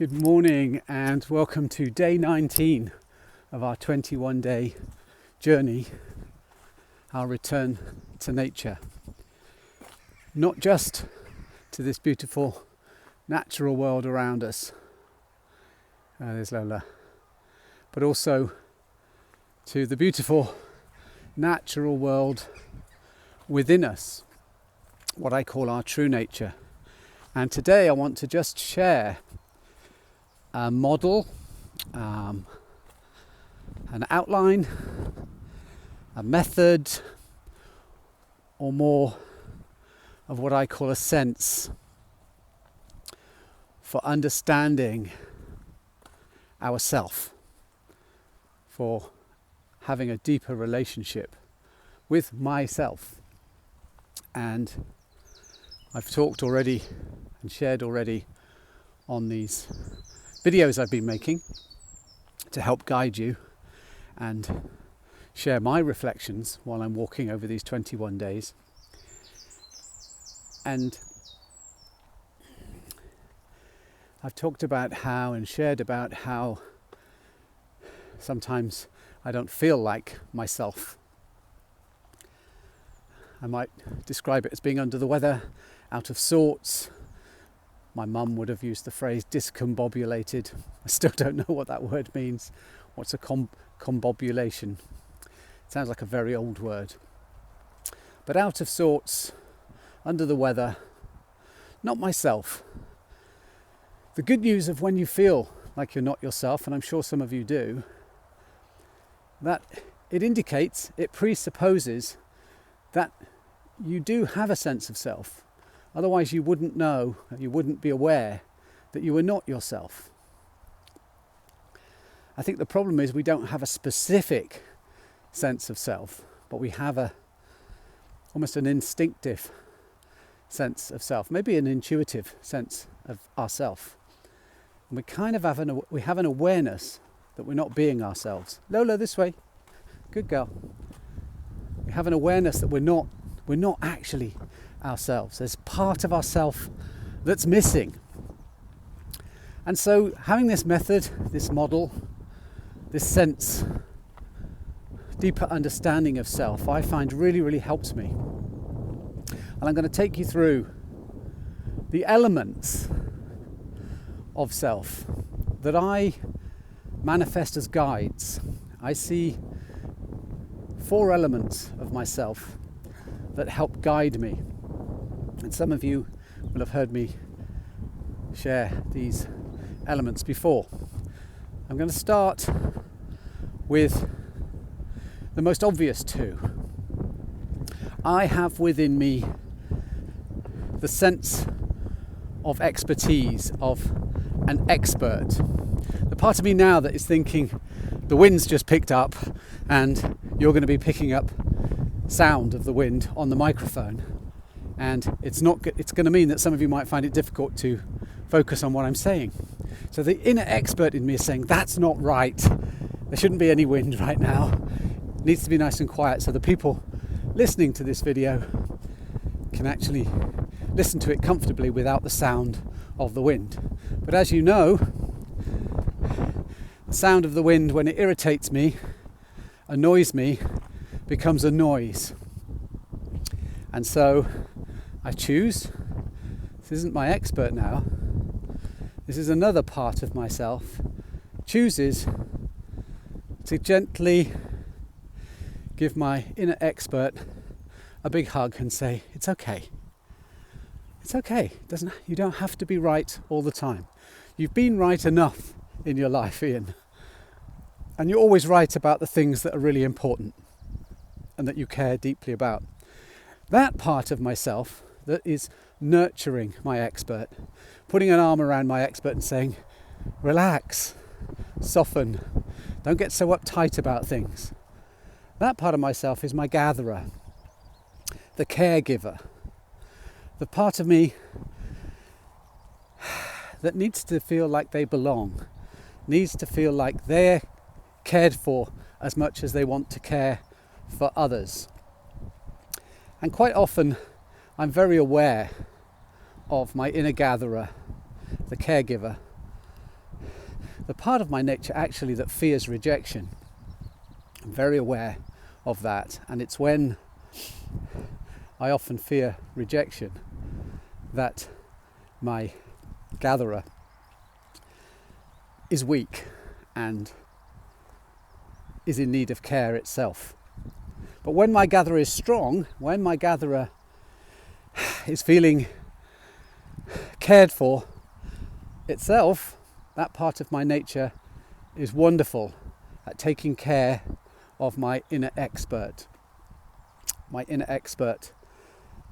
Good morning and welcome to day 19 of our 21-day journey, our return to nature. Not just to this beautiful natural world around us, there's Lola, but also to the beautiful natural world within us, what I call our true nature. And today I want to just share a model, an outline, a method, or more of what I call a sense for understanding ourself, for having a deeper relationship with myself. And I've talked already and shared already on these videos I've been making to help guide you and share my reflections while I'm walking over these 21 days. And I've talked about how and shared about how sometimes I don't feel like myself. I might describe it as being under the weather, out of sorts. My mum would have used the phrase discombobulated. I still don't know what that word means. What's a combobulation? It sounds like a very old word. But out of sorts, under the weather, not myself. The good news of when you feel like you're not yourself, and I'm sure some of you do, that it indicates, it presupposes that you do have a sense of self. Otherwise you wouldn't know, you wouldn't be aware that you were not yourself. I think the problem is we don't have a specific sense of self, but we have almost an instinctive sense of self, maybe an intuitive sense of ourself. And we kind of have an awareness that we're not being ourselves. Lola, this way. Good girl. We have an awareness that we're not actually ourselves. There's part of ourself that's missing. And so having this method, this model, this sense, deeper understanding of self, I find really helps me. And I'm going to take you through the elements of self that I manifest as guides. I see 4 elements of myself that help guide me. And some of you will have heard me share these elements before. I'm going to start with the most obvious 2. I have within me the sense of expertise, of an expert. The part of me now that is thinking the wind's just picked up and you're going to be picking up sound of the wind on the microphone, and it's going to mean that some of you might find it difficult to focus on what I'm saying. So the inner expert in me is saying that's not right, there shouldn't be any wind right now, it needs to be nice and quiet so the people listening to this video can actually listen to it comfortably without the sound of the wind. But as you know, the sound of the wind, when it irritates me, annoys me, becomes a noise. And so I choose, this isn't my expert now, this is another part of myself, chooses to gently give my inner expert a big hug and say, it's okay. It's okay. You don't have to be right all the time. You've been right enough in your life, Ian. And you're always right about the things that are really important and that you care deeply about. That part of myself that is nurturing my expert, putting an arm around my expert and saying, relax, soften, don't get so uptight about things. That part of myself is my gatherer, the caregiver, the part of me that needs to feel like they belong, needs to feel like they're cared for as much as they want to care for others. And quite often I'm very aware of my inner gatherer, the caregiver, the part of my nature actually that fears rejection. I'm very aware of that, and it's when I often fear rejection that my gatherer is weak and is in need of care itself. But when my gatherer is strong, when my gatherer is feeling cared for itself, that part of my nature is wonderful at taking care of my inner expert. My inner expert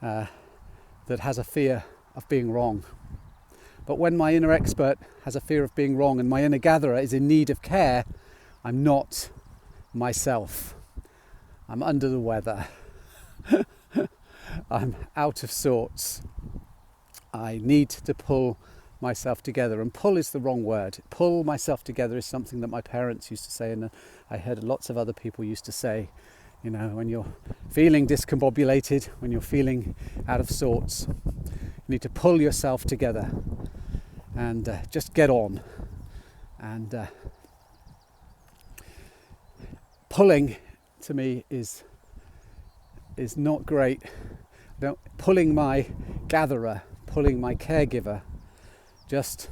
that has a fear of being wrong. But when my inner expert has a fear of being wrong and my inner gatherer is in need of care, I'm not myself. I'm under the weather. I'm out of sorts. I need to pull myself together. And pull is the wrong word. Pull myself together is something that my parents used to say, and I heard lots of other people used to say, you know, when you're feeling discombobulated, when you're feeling out of sorts, you need to pull yourself together and just get on. And pulling to me is not great. Pulling my gatherer, pulling my caregiver, just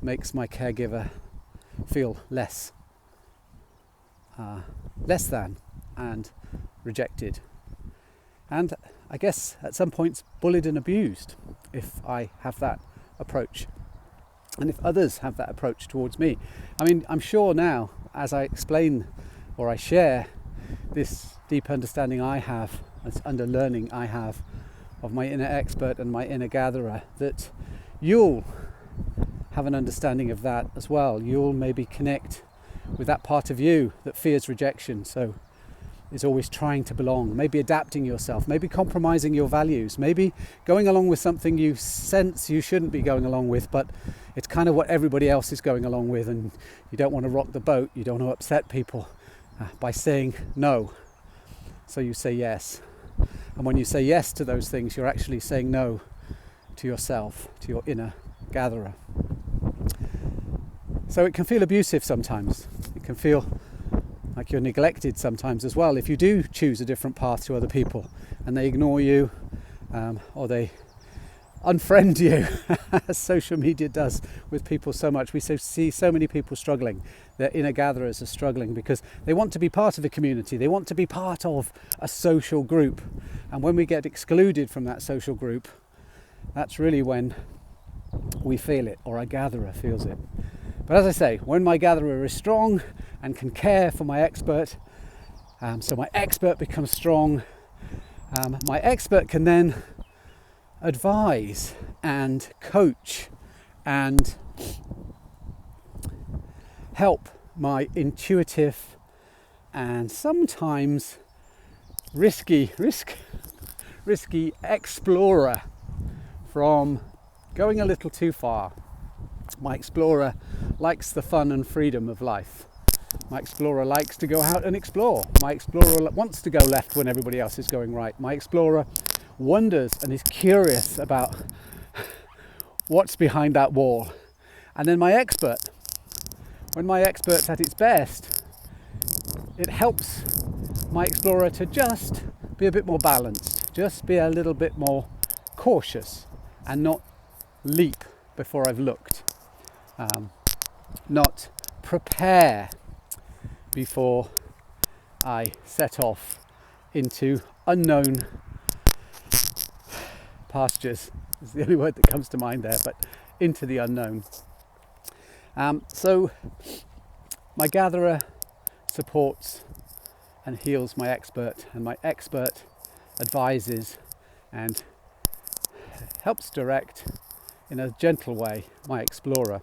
makes my caregiver feel less than and rejected, and I guess at some points bullied and abused if I have that approach, and if others have that approach towards me. I mean, I'm sure now, as I explain or I share this deep understanding I have, this underlearning I have of my inner expert and my inner gatherer, that you'll have an understanding of that as well. You'll maybe connect with that part of you that fears rejection, so is always trying to belong, maybe adapting yourself, maybe compromising your values, maybe going along with something you sense you shouldn't be going along with, but it's kind of what everybody else is going along with, and you don't want to rock the boat, you don't want to upset people by saying no, so you say yes. And when you say yes to those things, you're actually saying no to yourself, to your inner gatherer. So it can feel abusive sometimes. It can feel like you're neglected sometimes as well if you do choose a different path to other people and they ignore you or they unfriend you, as social media does with people so much. We see so many people struggling. Their inner gatherers are struggling because they want to be part of a community. They want to be part of a social group. And when we get excluded from that social group, that's really when we feel it, or our gatherer feels it. But as I say, when my gatherer is strong and can care for my expert, so my expert becomes strong, my expert can then advise and coach and help my intuitive and sometimes risky explorer from going a little too far. My explorer likes the fun and freedom of life. My explorer likes to go out and explore. My explorer wants to go left when everybody else is going right. My explorer wonders and is curious about what's behind that wall. And then my expert, when my expert's at its best, it helps my explorer to just be a bit more balanced, just be a little bit more cautious and not leap before I've looked, not prepare before I set off into unknown pastures. Is the only word that comes to mind there, but into the unknown. So my gatherer supports and heals my expert, and my expert advises and helps direct in a gentle way my explorer,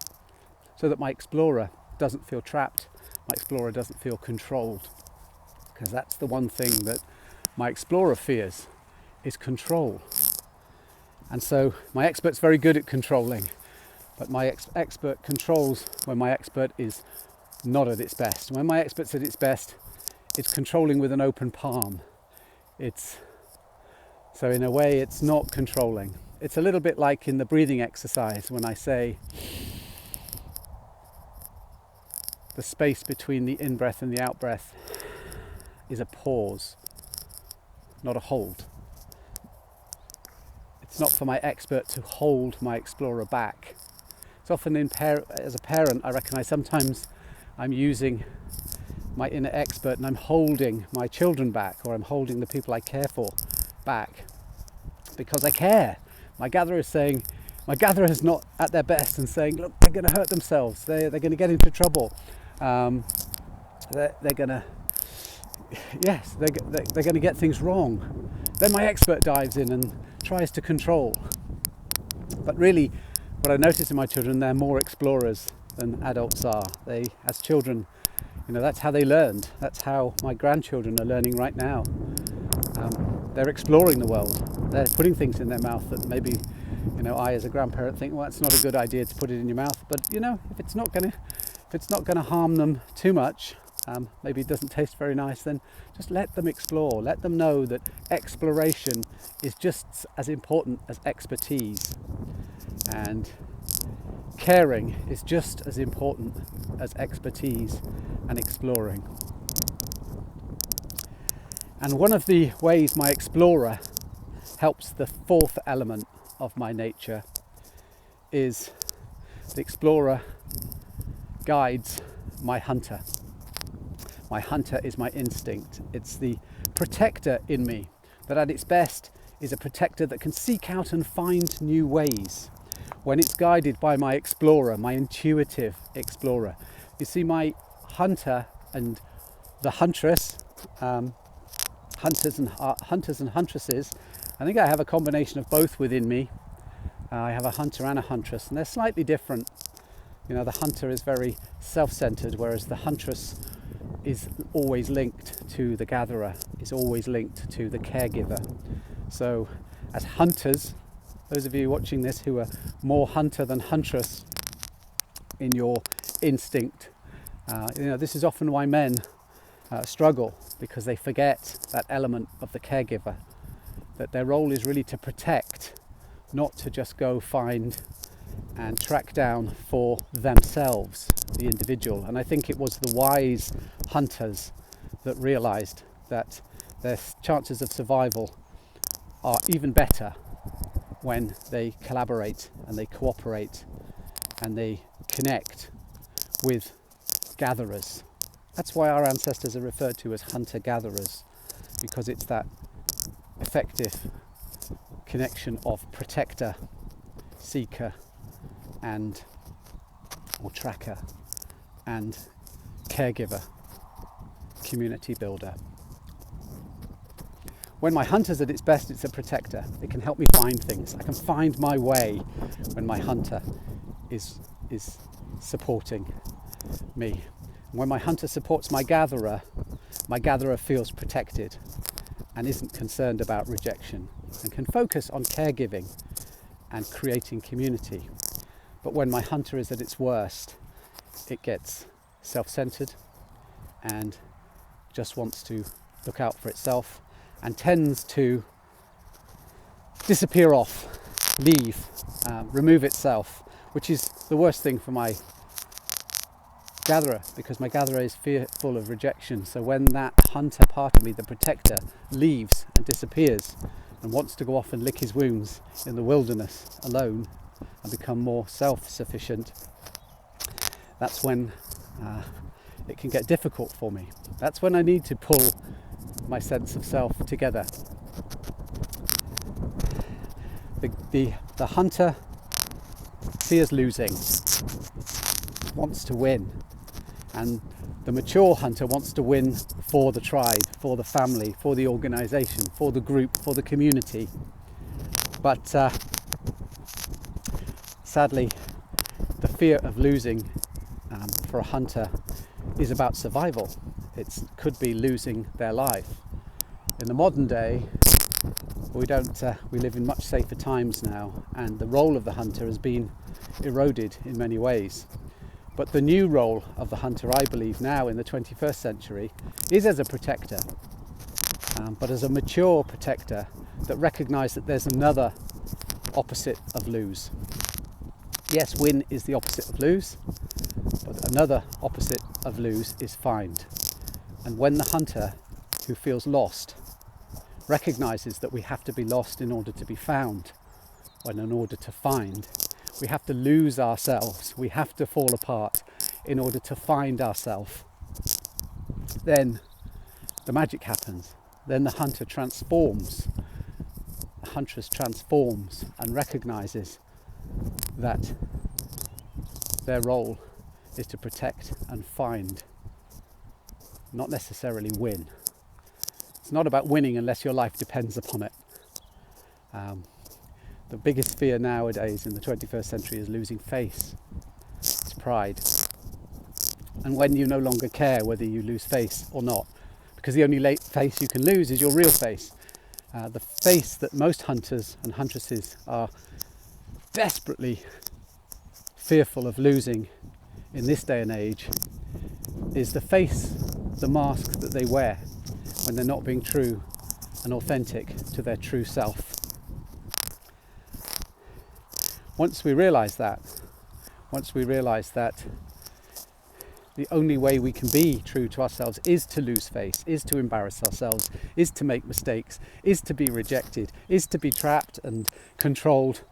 so that my explorer doesn't feel trapped, my explorer doesn't feel controlled, because that's the one thing that my explorer fears, is control. And so my expert's very good at controlling, but my expert controls when my expert is not at its best. When my expert's at its best, it's controlling with an open palm. So in a way, it's not controlling. It's a little bit like in the breathing exercise when I say, the space between the in-breath and the out-breath is a pause, not a hold. It's not for my expert to hold my explorer back. It's often as a parent, I recognise sometimes I'm using my inner expert and I'm holding my children back, or I'm holding the people I care for back because I care. My gatherer is not at their best and saying, look, they're going to hurt themselves, they're going to get into trouble, they're going to get things wrong. Then my expert dives in and tries to control. But really, what I notice in my children, they're more explorers than adults are. They, as children, that's how they learned. That's how my grandchildren are learning right now. They're exploring the world. They're putting things in their mouth that maybe, I as a grandparent think, well, it's not a good idea to put it in your mouth. But if it's not going to harm them too much, maybe it doesn't taste very nice, then just let them explore. Let them know that exploration is just as important as expertise, and caring is just as important as expertise and exploring. And one of the ways my explorer helps the fourth element of my nature is the explorer guides my hunter. My hunter is my instinct. It's the protector in me that at its best is a protector that can seek out and find new ways when it's guided by my explorer, my intuitive explorer. You see, my hunter and the huntress, hunters and huntresses, I think I have a combination of both within me. I have a hunter and a huntress, and they're slightly different. The hunter is very self-centered, whereas the huntress is always linked to the gatherer, is always linked to the caregiver. So as hunters, those of you watching this who are more hunter than huntress in your instinct, this is often why men struggle, because they forget that element of the caregiver, that their role is really to protect, not to just go find and track down for themselves, the individual. And I think it was the wise hunters that realized that their chances of survival are even better when they collaborate and they cooperate and they connect with gatherers. That's why our ancestors are referred to as hunter-gatherers, because it's that effective connection of protector, seeker, or tracker, and caregiver, community builder. When my hunter's at its best, it's a protector. It can help me find things. I can find my way when my hunter is supporting me. When my hunter supports my gatherer feels protected and isn't concerned about rejection and can focus on caregiving and creating community. But when my hunter is at its worst, it gets self-centered and just wants to look out for itself and tends to disappear off, leave, remove itself, which is the worst thing for my gatherer, because my gatherer is fearful of rejection. So when that hunter part of me, the protector, leaves and disappears and wants to go off and lick his wounds in the wilderness alone and become more self-sufficient, that's when it can get difficult for me. That's when I need to pull my sense of self together. The hunter fears losing, wants to win, and the mature hunter wants to win for the tribe, for the family, for the organization, for the group, for the community. But sadly, the fear of losing for a hunter is about survival. It could be losing their life. In the modern day, we live in much safer times now, and the role of the hunter has been eroded in many ways. But the new role of the hunter, I believe, now in the 21st century is as a protector, but as a mature protector that recognises that there's another opposite of lose. Yes, win is the opposite of lose, But another opposite of lose is find. And when the hunter who feels lost recognizes that we have to be lost in order to be found, and in order to find, we have to lose ourselves, we have to fall apart in order to find ourselves, then the magic happens. Then the hunter transforms, the huntress transforms and recognizes that their role is to protect and find, not necessarily win. It's not about winning unless your life depends upon it. The biggest fear nowadays in the 21st century is losing face. It's pride. And when you no longer care whether you lose face or not, because the only face you can lose is your real face. The face that most hunters and huntresses are desperately fearful of losing in this day and age is the face, the mask that they wear when they're not being true and authentic to their true self. Once we realise that the only way we can be true to ourselves is to lose face, is to embarrass ourselves, is to make mistakes, is to be rejected, is to be trapped and controlled.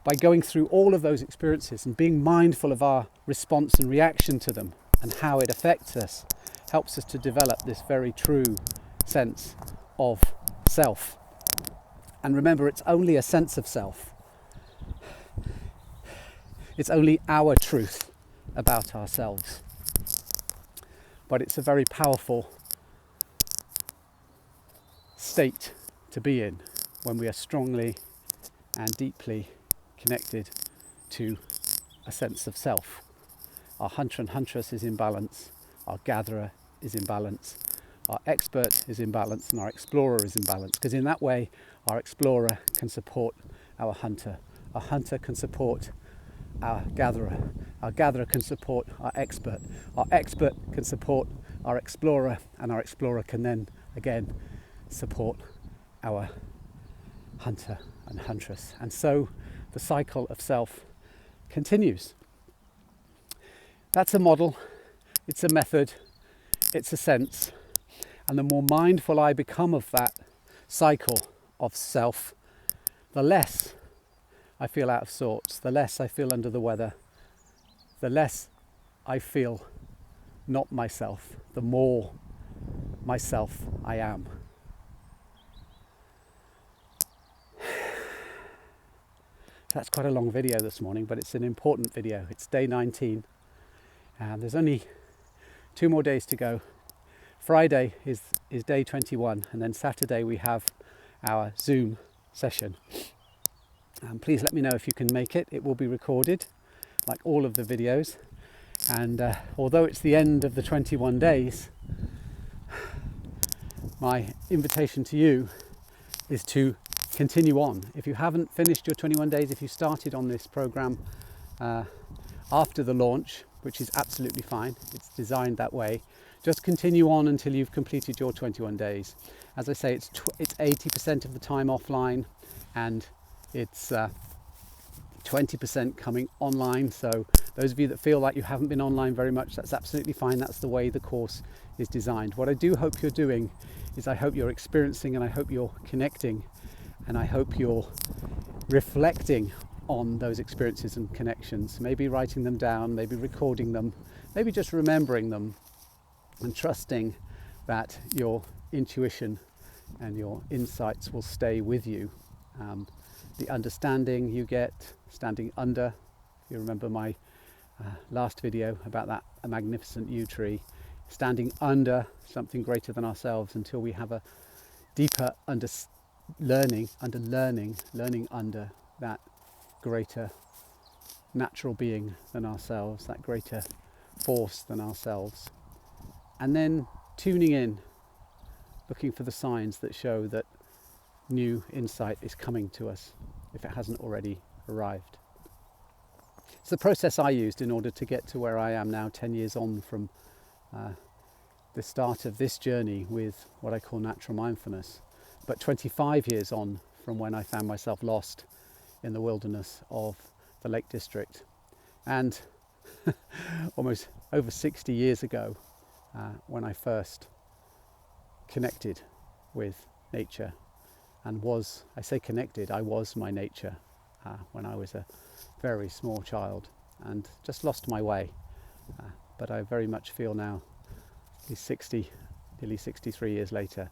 By going through all of those experiences and being mindful of our response and reaction to them and how it affects us, helps us to develop this very true sense of self. And remember, it's only a sense of self. It's only our truth about ourselves. But it's a very powerful state to be in when we are strongly and deeply connected to a sense of self. Our hunter and huntress is in balance, our gatherer is in balance, our expert is in balance, and our explorer is in balance, because in that way our explorer can support our hunter can support our gatherer can support our expert can support our explorer, and our explorer can then again support our hunter and huntress. And so the cycle of self continues. That's a model, it's a method, it's a sense, and the more mindful I become of that cycle of self, the less I feel out of sorts, the less I feel under the weather, the less I feel not myself, the more myself I am. That's quite a long video this morning, but it's an important video. It's day 19, and there's only 2 more days to go. Friday is day 21, and then Saturday we have our Zoom session. Please let me know if you can make it. It will be recorded, like all of the videos. And although it's the end of the 21 days, my invitation to you is to continue on. If you haven't finished your 21 days, if you started on this program after the launch, which is absolutely fine, it's designed that way, just continue on until you've completed your 21 days. As I say, it's 80% of the time offline, and it's 20% coming online. So those of you that feel like you haven't been online very much, that's absolutely fine. That's the way the course is designed. What I do hope you're doing is I hope you're experiencing, and I hope you're connecting, and I hope you're reflecting on those experiences and connections, maybe writing them down, maybe recording them, maybe just remembering them, and trusting that your intuition and your insights will stay with you. The understanding you get standing under, if you remember my last video about that a magnificent yew tree, standing under something greater than ourselves until we have a deeper learning under that greater natural being than ourselves, that greater force than ourselves. And then tuning in, looking for the signs that show that new insight is coming to us, if it hasn't already arrived. It's the process I used in order to get to where I am now, 10 years on from the start of this journey with what I call natural mindfulness, but 25 years on from when I found myself lost in the wilderness of the Lake District. And almost over 60 years ago when I first connected with nature and was, I say connected, I was my nature when I was a very small child and just lost my way. But I very much feel now, nearly 63 years later,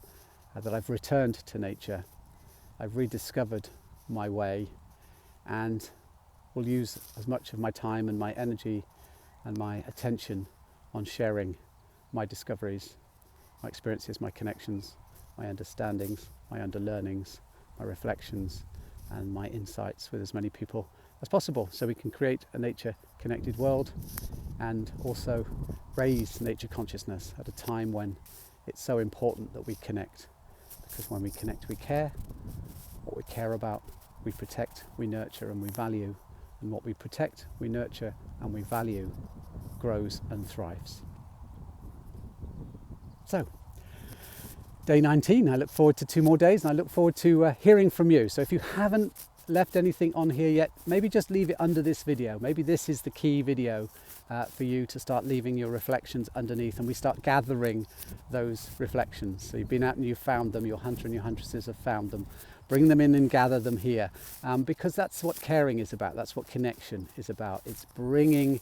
that I've returned to nature. I've rediscovered my way and will use as much of my time and my energy and my attention on sharing my discoveries, my experiences, my connections, my understandings, my underlearnings, my reflections and my insights with as many people as possible, so we can create a nature-connected world and also raise nature consciousness at a time when it's so important that we connect. Because when we connect, we care. What we care about, we protect, we nurture and we value. And what we protect, we nurture and we value grows and thrives. So, day 19, I look forward to 2 more days and I look forward to hearing from you. So if you haven't left anything on here yet, maybe just leave it under this video. Maybe this is the key video for you to start leaving your reflections underneath, and we start gathering those reflections. So you've been out and you've found them, your hunter and your huntresses have found them. Bring them in and gather them here, because that's what caring is about. That's what connection is about. It's bringing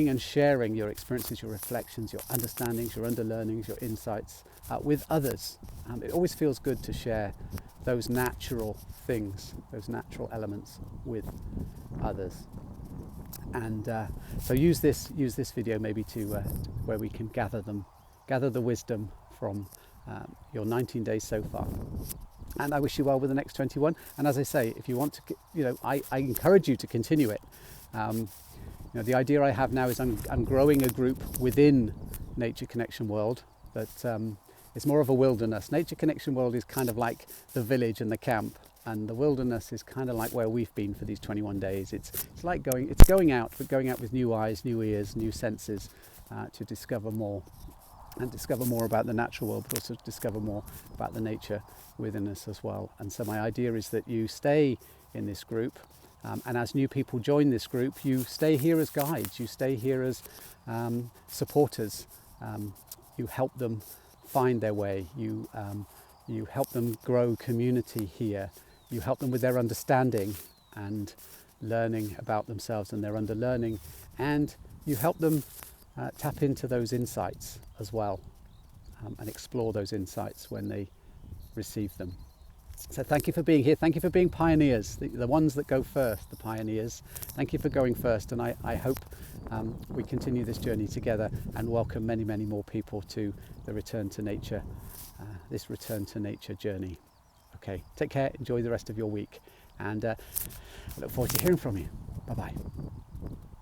and sharing your experiences, your reflections, your understandings, your underlearnings, your insights with others. It always feels good to share those natural things, those natural elements with others. And so use this video maybe to where we can gather the wisdom from your 19 days so far. And I wish you well with the next 21. And as I say, if you want to, I encourage you to continue it. The idea I have now is I'm growing a group within Nature Connection World that is more of a wilderness. Nature Connection World is kind of like the village and the camp, and the wilderness is kind of like where we've been for these 21 days. It's like going out, but going out with new eyes, new ears, new senses to discover more. And discover more about the natural world, but also discover more about the nature within us as well. And so my idea is that you stay in this group, and as new people join this group, you stay here as guides, you stay here as supporters. You help them find their way, you help them grow community here, you help them with their understanding and learning about themselves and their underlearning, and you help them tap into those insights as well, and explore those insights when they receive them. So thank you for being here. Thank you for being pioneers, the ones that go first, the pioneers. Thank you for going first, and I hope we continue this journey together and welcome many, many more people to the return to nature, this return to nature journey. Okay, take care, enjoy the rest of your week, and I look forward to hearing from you. Bye-bye.